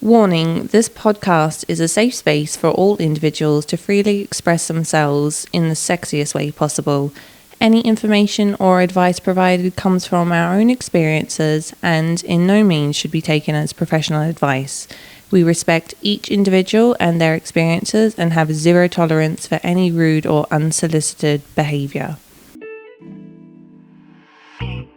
Warning, this podcast is a safe space for all individuals to freely express themselves in the sexiest way possible. Any information or advice provided comes from our own experiences and in no means should be taken as professional advice. We respect each individual and their experiences and have zero tolerance for any rude or unsolicited behaviour.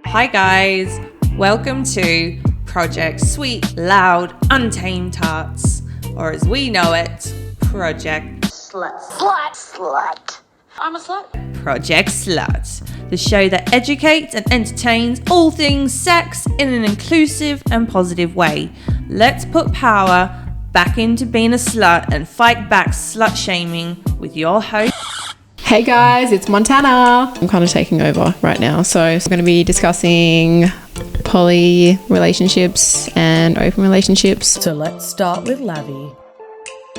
Hi guys, welcome to Project Sweet, Loud, Untamed Tarts, or as we know it, Project Slut. Slut. I'm a slut. Project Slut, the show that educates and entertains all things sex in an inclusive and positive way. Let's put power back into being a slut and fight back slut shaming with your host. Hey guys, it's Montana. I'm kind of taking over right now. So we're going to be discussing poly relationships and open relationships. So let's start with Lavi.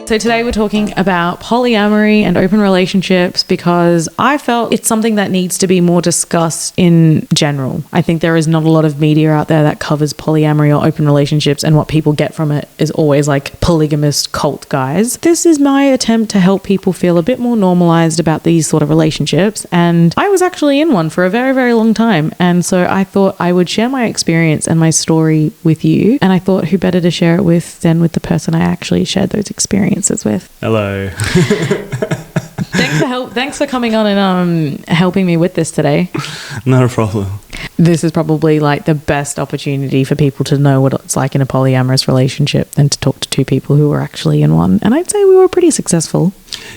So today we're talking about polyamory and open relationships because I felt it's something that needs to be more discussed in general. I think there is not a lot of media out there that covers polyamory or open relationships, and what people get from it is always like polygamist cult guys. This is my attempt to help people feel a bit more normalized about these sort of relationships, and I was actually in one for a very, very long time, and so I thought I would share my experience and my story with you, and I thought who better to share it with than with the person I actually shared those experiences with. Hello. Thanks for coming on and helping me with this today. Not a problem. This is probably like the best opportunity for people to know what it's like in a polyamorous relationship and to talk to two people who were actually in one. And I'd say we were pretty successful.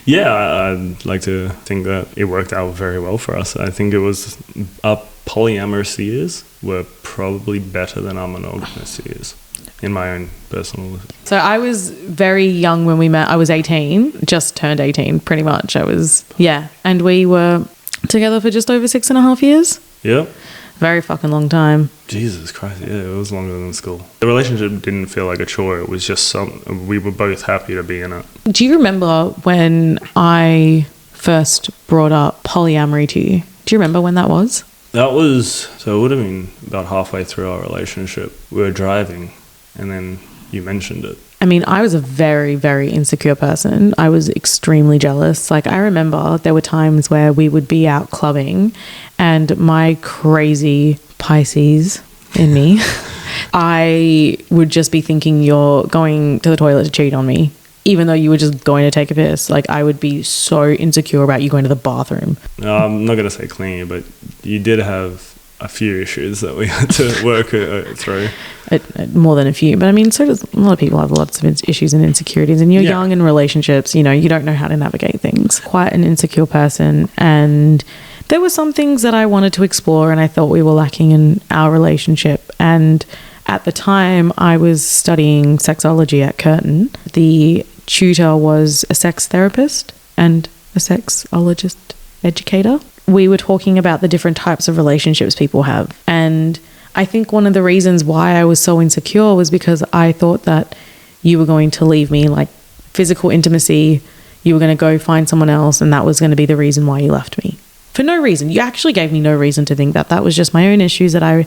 Yeah, I'd like to think that it worked out very well for us. I think it was our polyamorous years were probably better than our monogamous years, in my own personal. So I was very young when we met. I was 18, just turned 18 pretty much. And we were together for just over 6.5 years. Yep. Very fucking long time. Jesus Christ, yeah, it was longer than school. The relationship didn't feel like a chore. It was just we were both happy to be in it. Do you remember when I first brought up polyamory to you? Do you remember when that was? So it would have been about halfway through our relationship. We were driving and then you mentioned it. I mean, I was a very, very insecure person. I was extremely jealous. Like, I remember there were times where we would be out clubbing and my crazy Pisces in me, I would just be thinking you're going to the toilet to cheat on me, even though you were just going to take a piss. Like, I would be so insecure about you going to the bathroom. No, I'm not going to say clingy, but you did have a few issues that we had to work through. More than a few, but I mean, so does a lot of people have lots of issues and insecurities, and you're young in relationships, you know, you don't know how to navigate things. Quite an insecure person, and there were some things that I wanted to explore and I thought we were lacking in our relationship. And at the time I was studying sexology at Curtin. The tutor was a sex therapist and a sexologist educator. We were talking about the different types of relationships people have, and I think one of the reasons why I was so insecure was because I thought that you were going to leave me, like physical intimacy, you were going to go find someone else, and that was going to be the reason why you left me. For no reason. You actually gave me no reason to think that. That was just my own issues that I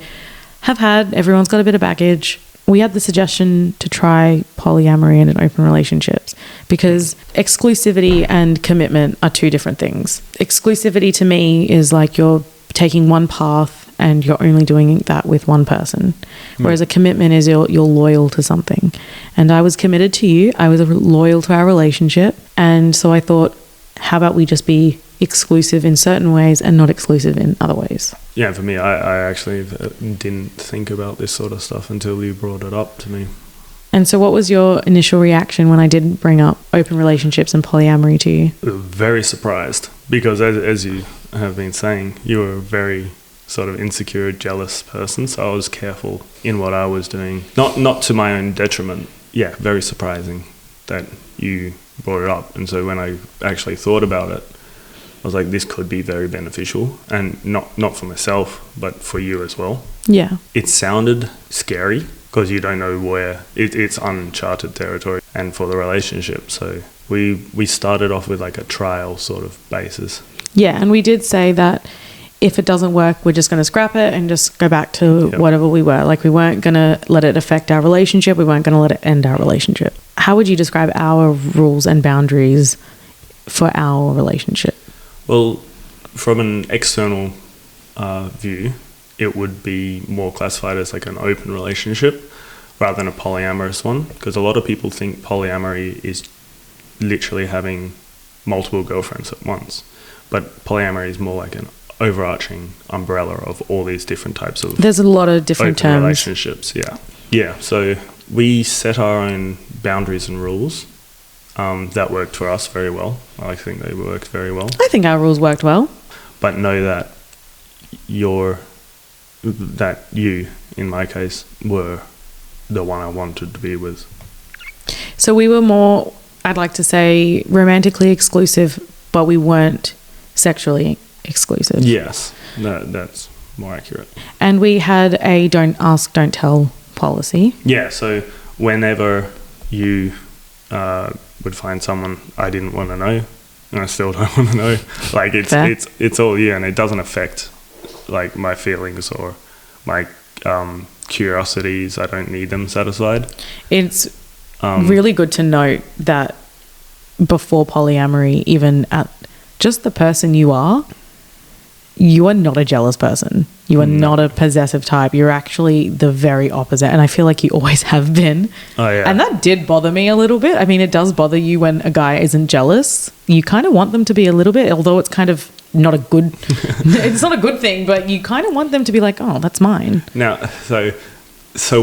have had. Everyone's got a bit of baggage. We had the suggestion to try polyamory and open relationships because exclusivity and commitment are two different things. Exclusivity to me is like you're taking one path and you're only doing that with one person. Whereas a commitment is you're loyal to something. And I was committed to you. I was loyal to our relationship. And so I thought, how about we just be exclusive in certain ways and not exclusive in other ways? Yeah, for me, I actually didn't think about this sort of stuff until you brought it up to me. And so what was your initial reaction when I did bring up open relationships and polyamory to you? Very surprised, because as you have been saying, you were a very sort of insecure, jealous person, so I was careful in what I was doing. Not to my own detriment. Yeah, very surprising that you brought it up. And so when I actually thought about it, I was like, this could be very beneficial, and not for myself, but for you as well. Yeah. It sounded scary because you don't know where it's uncharted territory, and for the relationship. So we started off with like a trial sort of basis. Yeah, and we did say that if it doesn't work, we're just going to scrap it and just go back to whatever we were. Like, we weren't going to let it affect our relationship. We weren't going to let it end our relationship. How would you describe our rules and boundaries for our relationship? Well, from an external view, it would be more classified as like an open relationship rather than a polyamorous one, because a lot of people think polyamory is literally having multiple girlfriends at once, but polyamory is more like an overarching umbrella of all these different types of there's a lot of different open terms. relationships. So we set our own boundaries and rules that worked for us very well. I think they worked very well, I think our rules worked well. but know that you, in my case, were the one I wanted to be with. So we were more, I'd like to say, romantically exclusive, but we weren't sexually exclusive. Yes, that's more accurate. And we had a don't ask, don't tell policy. Yeah, so whenever you would find someone I didn't want to know, and I still don't want to know, like it's all you, and it doesn't affect like my feelings or my curiosities. I don't need them satisfied. It's really good to note that before polyamory, even at just the person you are not a jealous person. You are not a possessive type. You're actually the very opposite. And I feel like you always have been. Oh, yeah. And that did bother me a little bit. I mean, it does bother you when a guy isn't jealous. You kind of want them to be a little bit, although it's kind of not a good, it's not a good thing, but you kind of want them to be like, oh, that's mine. Now, so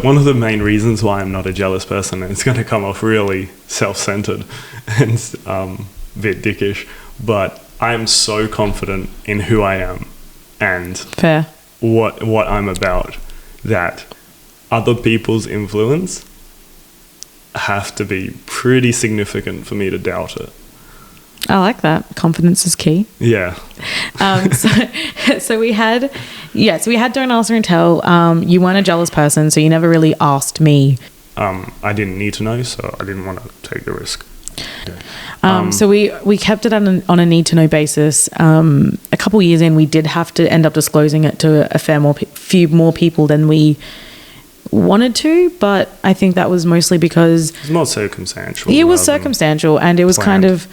one of the main reasons why I'm not a jealous person, and it's going to come off really self-centered and a bit dickish, but I am so confident in who I am and Fair. what I'm about that other people's influence have to be pretty significant for me to doubt it. I like that. Confidence is key. Yeah. So we had don't ask and tell. You weren't a jealous person, so you never really asked me. I didn't need to know, so I didn't want to take the risk. So we kept it on a need to know basis. A couple years in, we did have to end up disclosing it to a few more people than we wanted to, but I think that was mostly because It's more circumstantial. it was rather than circumstantial, and it was kind planned. of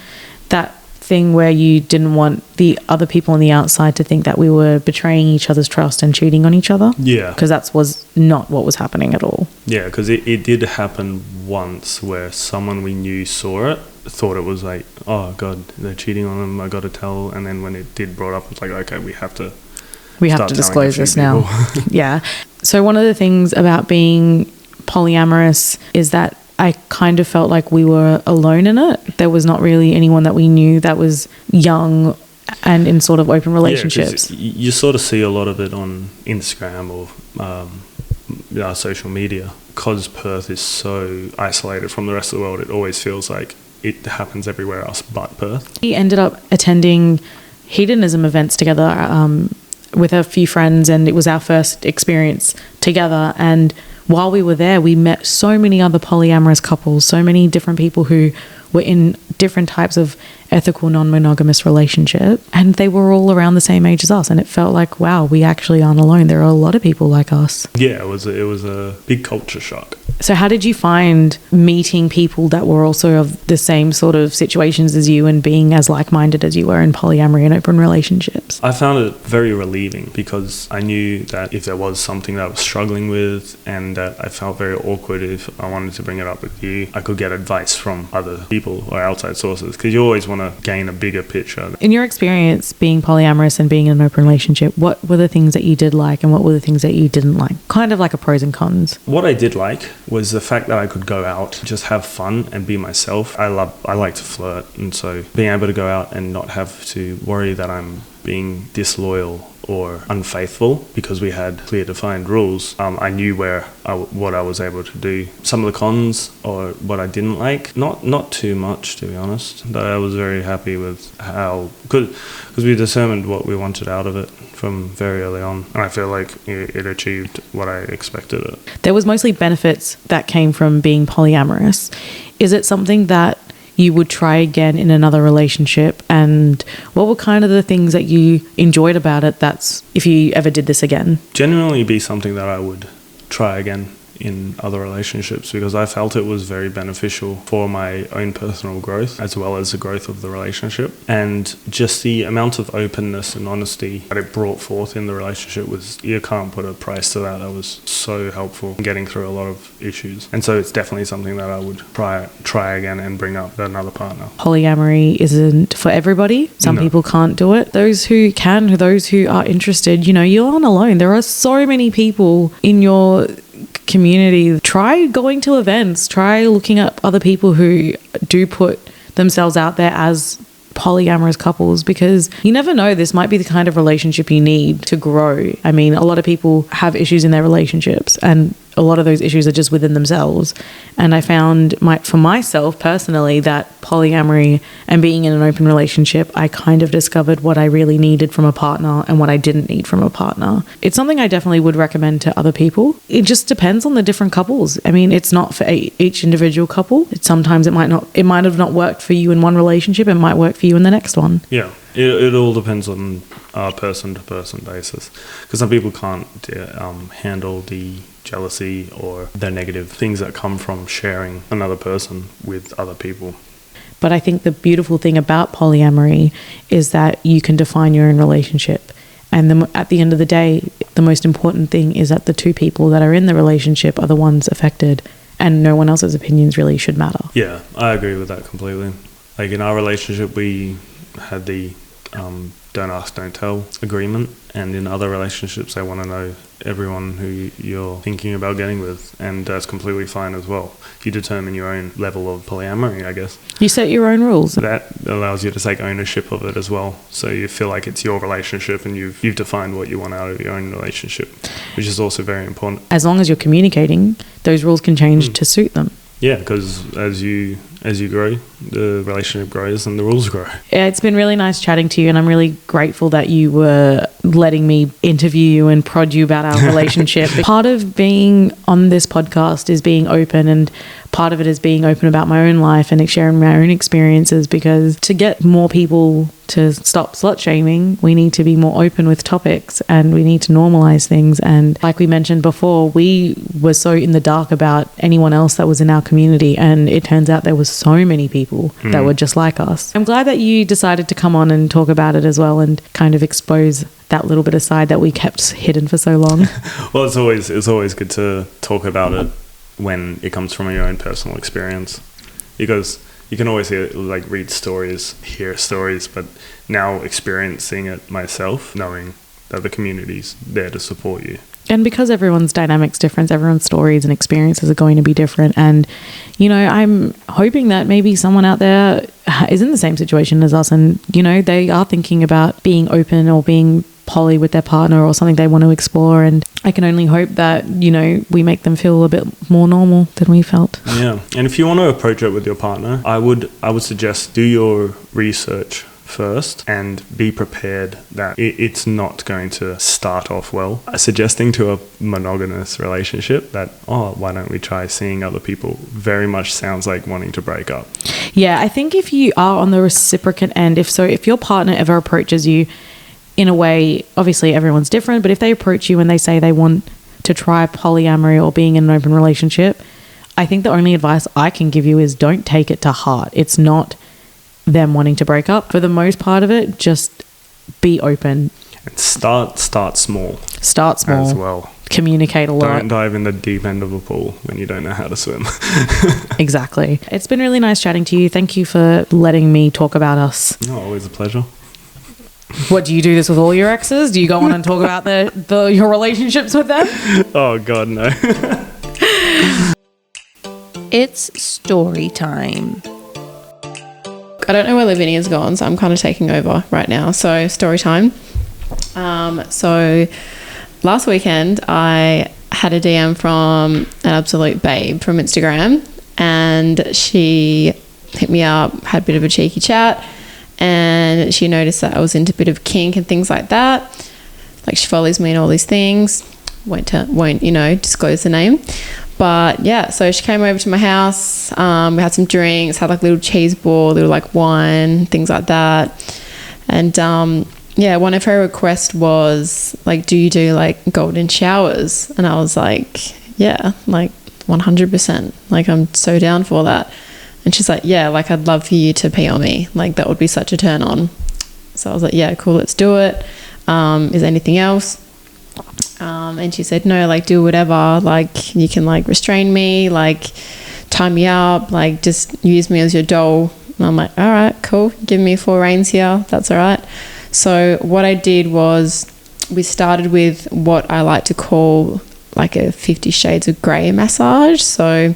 that thing where you didn't want the other people on the outside to think that we were betraying each other's trust and cheating on each other. Yeah. Because that was not what was happening at all. Yeah, because it did happen once where someone we knew saw it, thought it was like, oh God, they're cheating on them, I got to tell. And then when it did brought up, it's like, okay, we have to start telling disclose a few this now. people. Yeah. So one of the things about being polyamorous is that I kind of felt like we were alone in it. There was not really anyone that we knew that was young and in sort of open relationships. Yeah, you sort of see a lot of it on Instagram or social media. Because Perth is so isolated from the rest of the world, it always feels like it happens everywhere else but Perth. We ended up attending hedonism events together with a few friends, and it was our first experience together. And while we were there, we met so many other polyamorous couples, so many different people who were in different types of ethical non-monogamous relationship, and they were all around the same age as us, and it felt like, wow, we actually aren't alone. There are a lot of people like us. Yeah, it was a big culture shock. So how did you find meeting people that were also of the same sort of situations as you and being as like-minded as you were in polyamory and open relationships? I found it very relieving because I knew that if there was something that I was struggling with and that I felt very awkward if I wanted to bring it up with you, I could get advice from other people or outside sources, because you always want to gain a bigger picture. In your experience being polyamorous and being in an open relationship, what were the things that you did like and what were the things that you didn't like? Kind of like a pros and cons. What I did like was the fact that I could go out, just have fun and be myself. I like to flirt, and so being able to go out and not have to worry that I'm being disloyal or unfaithful because we had clear defined rules. I knew what I was able to do. Some of the cons or what I didn't like, not too much, to be honest. But I was very happy with how, because we determined what we wanted out of it from very early on, and I feel like it achieved what I expected it. There was mostly benefits that came from being polyamorous. Is it something that you would try again in another relationship, and what were kind of the things that you enjoyed about it, that's if you ever did this again? Genuinely be something that I would try again in other relationships, because I felt it was very beneficial for my own personal growth as well as the growth of the relationship. And just the amount of openness and honesty that it brought forth in the relationship was, you can't put a price to that. That was so helpful in getting through a lot of issues. And so it's definitely something that I would try again and bring up with another partner. Polyamory isn't for everybody. Some people can't do it. Those who can, those who are interested, you aren't alone. There are so many people in your community. Try going to events, try looking up other people who do put themselves out there as polyamorous couples, because you never know, this might be the kind of relationship you need to grow. I mean, a lot of people have issues in their relationships, and a lot of those issues are just within themselves. And I found for myself personally that polyamory and being in an open relationship, I kind of discovered what I really needed from a partner and what I didn't need from a partner. It's something I definitely would recommend to other people. It just depends on the different couples. I mean, it's not for each individual couple. Sometimes it might have not worked for you in one relationship. It might work for you in the next one. Yeah. It all depends on a person-to-person basis, because some people can't handle the jealousy or the negative things that come from sharing another person with other people. But I think the beautiful thing about polyamory is that you can define your own relationship. And at the end of the day, the most important thing is that the two people that are in the relationship are the ones affected, and no one else's opinions really should matter. Yeah, I agree with that completely. Like in our relationship, we had the don't ask, don't tell agreement, and in other relationships they want to know everyone who you're thinking about getting with, and that's completely fine as well. You determine your own level of polyamory, I guess. You set your own rules. That allows you to take ownership of it as well, so you feel like it's your relationship and you've defined what you want out of your own relationship, which is also very important. As long as you're communicating, those rules can change to suit them. Yeah, because as you grow, the relationship grows and the rules grow. Yeah, it's been really nice chatting to you, and I'm really grateful that you were letting me interview you and prod you about our relationship. Part of being on this podcast is being open, and part of it is being open about my own life and sharing my own experiences, because to get more people to stop slut shaming, we need to be more open with topics and we need to normalize things. And like we mentioned before, we were so in the dark about anyone else that was in our community, and it turns out there was so many people that were just like us. I'm glad that you decided to come on and talk about it as well and kind of expose that little bit of side that we kept hidden for so long. Well, it's always good to talk about it when it comes from your own personal experience, because you can always read stories, hear stories, but now experiencing it myself, knowing that the community's there to support you. And because everyone's dynamic's different, everyone's stories and experiences are going to be different. And, I'm hoping that maybe someone out there is in the same situation as us, and, they are thinking about being open or being poly with their partner or something they want to explore. And I can only hope that, we make them feel a bit more normal than we felt. Yeah. And if you want to approach it with your partner, I would suggest do your research first and be prepared that it's not going to start off well. Suggesting to a monogamous relationship that, why don't we try seeing other people, very much sounds like wanting to break up. Yeah, I think if you are on the reciprocant end, if your partner ever approaches you in a way, obviously everyone's different, but if they approach you and they say they want to try polyamory or being in an open relationship, I think the only advice I can give you is don't take it to heart. It's not them wanting to break up. For the most part of it, just be open. And start small. Start small. As well. Communicate a lot. Don't dive in the deep end of a pool when you don't know how to swim. Exactly. It's been really nice chatting to you. Thank you for letting me talk about us. Oh, always a pleasure. What, do you do this with all your exes? Do you go on and talk about your relationships with them? Oh, God, no. It's story time. I don't know where Lavinia's gone, so I'm kind of taking over right now. So story time. So last weekend I had a DM from an absolute babe from Instagram, and she hit me up, had a bit of a cheeky chat, and she noticed that I was into a bit of kink and things like that. Like, she follows me and all these things. Won't disclose the name. But yeah, so she came over to my house. We had some drinks, had like a little cheese ball, little like wine, things like that. And yeah, one of her requests was like, do you do like golden showers? And I was like, yeah, like 100%. Like, I'm so down for that. And she's like, yeah, like I'd love for you to pee on me. Like, that would be such a turn on. So I was like, yeah, cool, let's do it. Is there anything else? And she said, no, like do whatever. Like, you can like restrain me, like tie me up, like just use me as your doll. And I'm like, all right, cool. Give me 4 reins here. That's all right. So what I did was we started with what I like to call like a 50 Shades of Grey massage. So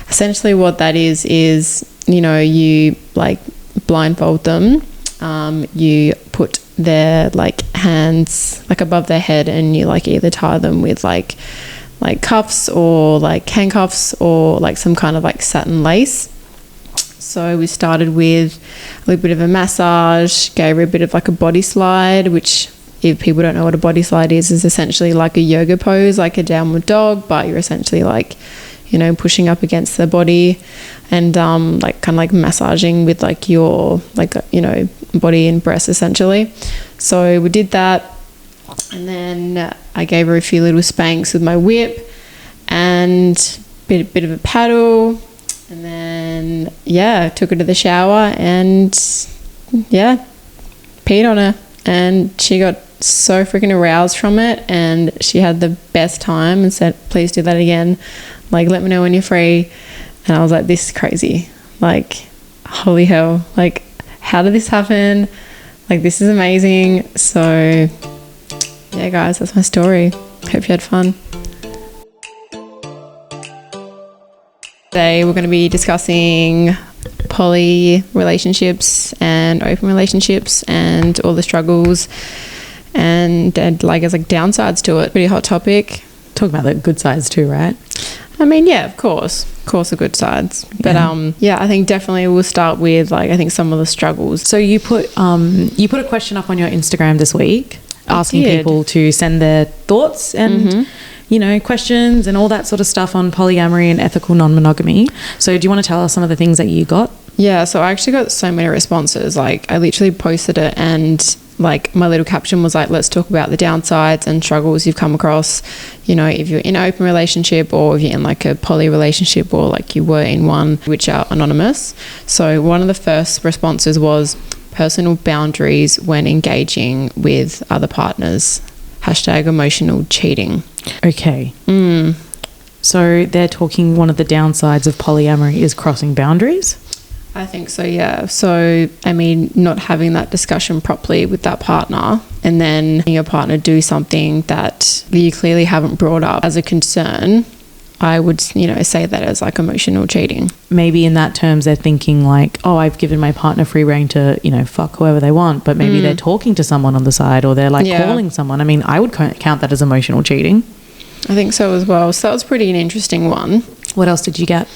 essentially what that is, you know, you like blindfold them. You put their like hands like above their head and you like either tie them with like cuffs or like handcuffs or like some kind of like satin lace. So we started with a little bit of a massage, gave her a bit of like a body slide, which if people don't know what a body slide is essentially like a yoga pose, like a downward dog, but you're essentially like, you know, pushing up against the body and like kind of like massaging with like your like, you know, body and breast essentially. So we did that, and then I gave her a few little spanks with my whip and bit of a paddle, and then yeah, took her to the shower and yeah, peed on her, and she got so freaking aroused from it and she had the best time and said, please do that again, like let me know when you're free. And I was like, this is crazy, like holy hell, like how did this happen? Like, this is amazing. So yeah guys, that's my story. Hope you had fun. Today we're going to be discussing poly relationships and open relationships and all the struggles and like as like downsides to it. Pretty hot topic. Talk about the good sides too, right? I mean, yeah, of course the good sides. But yeah, I think definitely we'll start with like I think some of the struggles. So you put a question up on your Instagram this week asking people to send their thoughts and you know, questions and all that sort of stuff on polyamory and ethical non-monogamy. So do you want to tell us some of the things that you got? Yeah, so I actually got so many responses. Like, I literally posted it and like my little caption was like, let's talk about the downsides and struggles you've come across, you know, if you're in an open relationship or if you're in like a poly relationship or like you were in one, which are anonymous. So one of the first responses was personal boundaries when engaging with other partners. #emotional cheating. Okay. So they're talking one of the downsides of polyamory is crossing boundaries? I think so, yeah. So, I mean, not having that discussion properly with that partner and then your partner do something that you clearly haven't brought up as a concern, I would, you know, say that as like emotional cheating. Maybe in that terms they're thinking like, oh, I've given my partner free rein to, you know, fuck whoever they want, but maybe they're talking to someone on the side or they're like calling someone. I mean, I would count that as emotional cheating. I think so as well. So that was pretty an interesting one. What else did you get?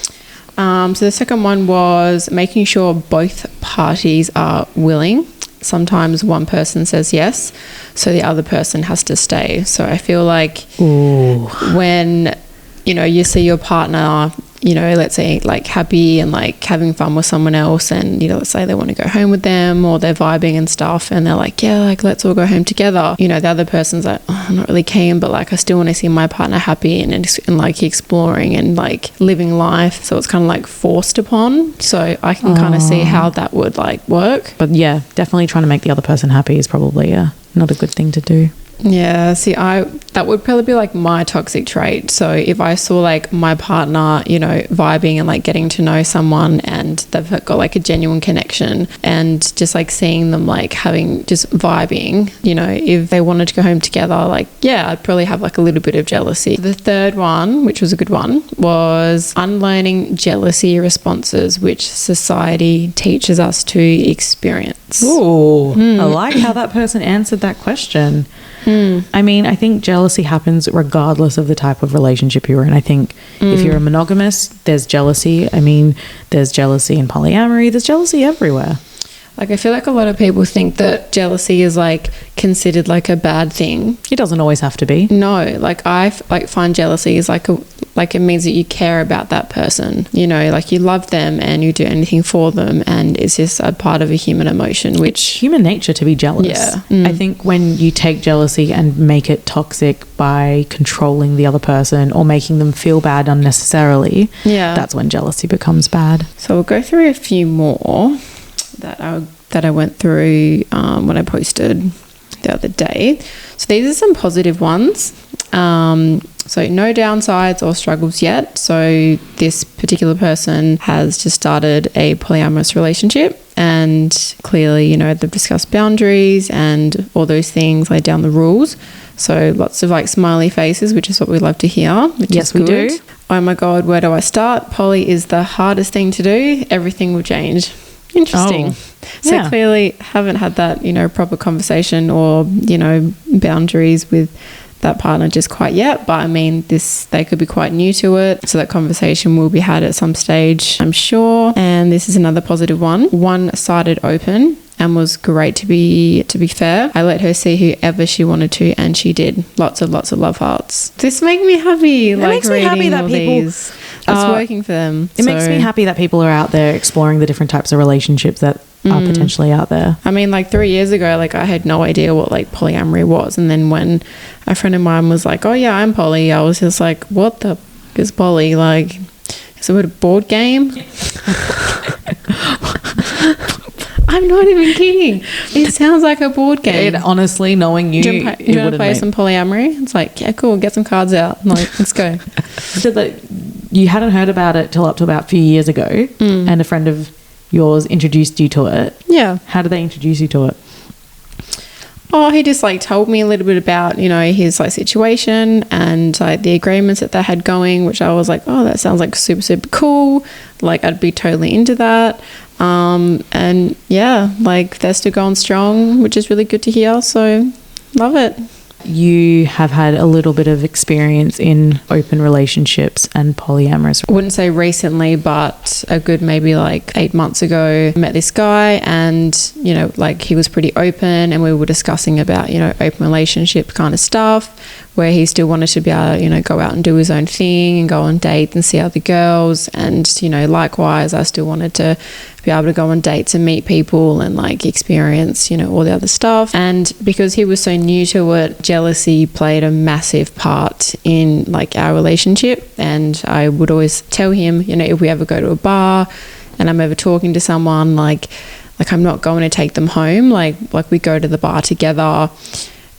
So the second one was making sure both parties are willing. Sometimes one person says yes, so the other person has to stay. So I feel like when, you know, you see your partner, you know, let's say like happy and like having fun with someone else and, you know, let's say they want to go home with them or they're vibing and stuff and they're like, yeah, like let's all go home together. You know, the other person's like, oh, I'm not really keen, but like I still want to see my partner happy and like exploring and like living life. So it's kind of like forced upon. So I can kind of see how that would like work. But yeah, definitely trying to make the other person happy is probably not a good thing to do. Yeah, see, that would probably be like my toxic trait. So if I saw like my partner, you know, vibing and like getting to know someone and they've got like a genuine connection and just like seeing them like having just vibing, you know, if they wanted to go home together, like, yeah, I'd probably have like a little bit of jealousy. The third one, which was a good one, was unlearning jealousy responses which society teaches us to experience. Ooh, I like how that person answered that question. I mean, I think jealousy happens regardless of the type of relationship you're in. I think if you're a monogamous, there's jealousy. I mean, there's jealousy in polyamory. There's jealousy everywhere. Like, I feel like a lot of people think that jealousy is like considered like a bad thing. It doesn't always have to be. No, like I find jealousy is like it means that you care about that person. You know, like you love them and you do anything for them, and it's just a part of a human emotion, which It's human nature to be jealous. Yeah. I think when you take jealousy and make it toxic by controlling the other person or making them feel bad unnecessarily, that's when jealousy becomes bad. So we'll go through a few more that I went through when I posted the other day. So these are some positive ones. So no downsides or struggles yet. So this particular person has just started a polyamorous relationship, and clearly, you know, they've discussed boundaries and all those things, laid down the rules. So lots of like smiley faces, which is what we love to hear. Yes, we do. Oh my God, where do I start? Poly is the hardest thing to do. Everything will change. Interesting. Oh, So yeah. clearly haven't had that, you know, proper conversation or, you know, boundaries with that partner just quite yet. But I mean, they could be quite new to it. So that conversation will be had at some stage, I'm sure. And this is another positive one. One-sided open, and was great to be fair. I let her see whoever she wanted to, and she did. Lots of love hearts. This makes me happy. It makes me happy that people It's working for them. It makes me happy that people are out there exploring the different types of relationships that are potentially out there. I mean, like 3 years ago, like I had no idea what like polyamory was. And then when a friend of mine was like, oh yeah, I'm poly, I was just like, what the f- is poly? Like, is it a board game? I'm not even kidding. It sounds like a board game. Honestly, knowing you, Do you want to play some polyamory? It's like, yeah, cool, get some cards out. I'm like, let's go. So that you hadn't heard about it till up to about a few years ago, and a friend of yours introduced you to it. Yeah. How did they introduce you to it? Oh, he just like told me a little bit about, you know, his like situation and like the agreements that they had going, which I was like, oh, that sounds like super, super cool. Like I'd be totally into that. And yeah, like they're still going strong, which is really good to hear. So love it. You have had a little bit of experience in open relationships and polyamorous. I wouldn't say recently, but a good maybe like 8 months ago, I met this guy, and, you know, like he was pretty open, and we were discussing about, you know, open relationship kind of stuff, where he still wanted to be able to, you know, go out and do his own thing and go on dates and see other girls. And, you know, likewise, I still wanted to be able to go on dates and meet people and like experience, you know, all the other stuff. And because he was so new to it, jealousy played a massive part in like our relationship. And I would always tell him, you know, if we ever go to a bar and I'm ever talking to someone, like I'm not going to take them home. Like we go to the bar together,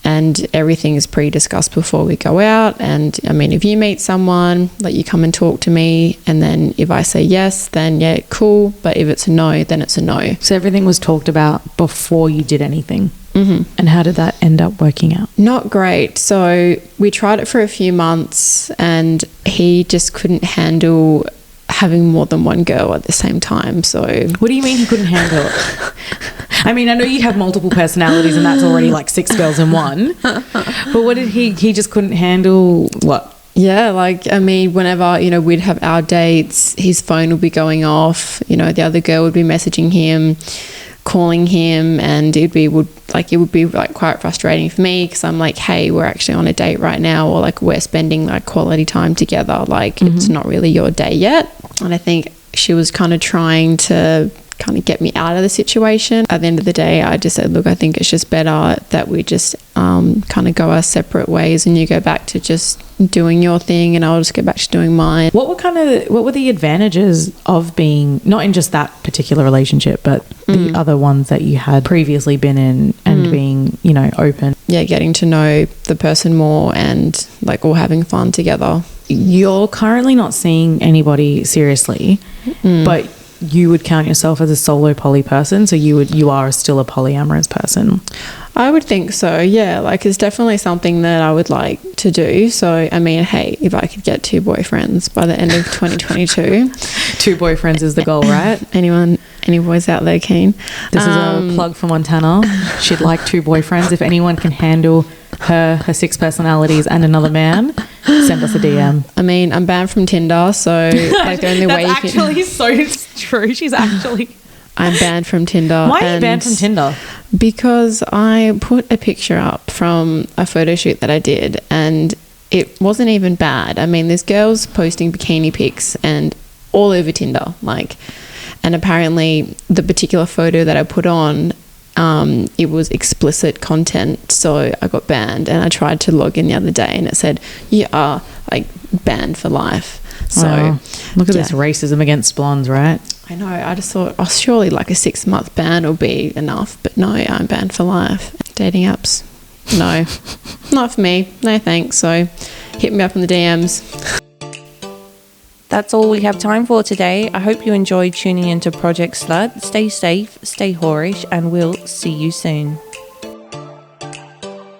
and everything is pre-discussed before we go out. And I mean, if you meet someone, like you come and talk to me, and then if I say yes, then yeah, cool. But if it's a no, then it's a no. So everything was talked about before you did anything. Mm-hmm. And how did that end up working out? Not great. So we tried it for a few months, and he just couldn't handle having more than one girl at the same time. So What do you mean he couldn't handle it? I mean, I know you have multiple personalities, and that's already like 6 girls in one. But what did he just couldn't handle what? yeah, like, I mean, whenever, you know, we'd have our dates, his phone would be going off, you know, the other girl would be messaging him, calling him, and it would be like quite frustrating for me, because I'm like, hey, we're actually on a date right now, or like we're spending like quality time together, like it's not really your day yet. And I think she was kind of trying to kind of get me out of the situation. At the end of the day, I just said, look, I think it's just better that we just kind of go our separate ways, and you go back to just doing your thing, and I'll just go back to doing mine. What were the advantages of being not in just that particular relationship, but the other ones that you had previously been in, and being, you know, open? Yeah, getting to know the person more, and like all having fun together. You're currently not seeing anybody seriously, but you would count yourself as a solo poly person, so you are still a polyamorous person. I would think so, yeah. Like, it's definitely something that I would like to do. So, I mean, hey, if I could get 2 boyfriends by the end of 2022. 2 boyfriends is the goal, right? Any boys out there keen? This is a plug for Montana. She'd like 2 boyfriends. If anyone can handle her 6 personalities and another man, send us a DM. I mean, I'm banned from Tinder, so like the only way you That's actually so true. She's actually... I'm banned from Tinder. Why are you banned from Tinder? Because I put a picture up from a photo shoot that I did, and it wasn't even bad. I mean, there's girls posting bikini pics and all over Tinder, like, and apparently the particular photo that I put on, it was explicit content, so I got banned. And I tried to log in the other day, and it said you are like banned for life. So wow. Look at this racism against blondes, right? I know. I just thought, oh, surely like a 6-month ban will be enough, but no, I'm banned for life. Dating apps, no, not for me. No thanks. So hit me up in the DMs. That's all we have time for today. I hope you enjoyed tuning into Project Slut. Stay safe, stay whorish, and we'll see you soon.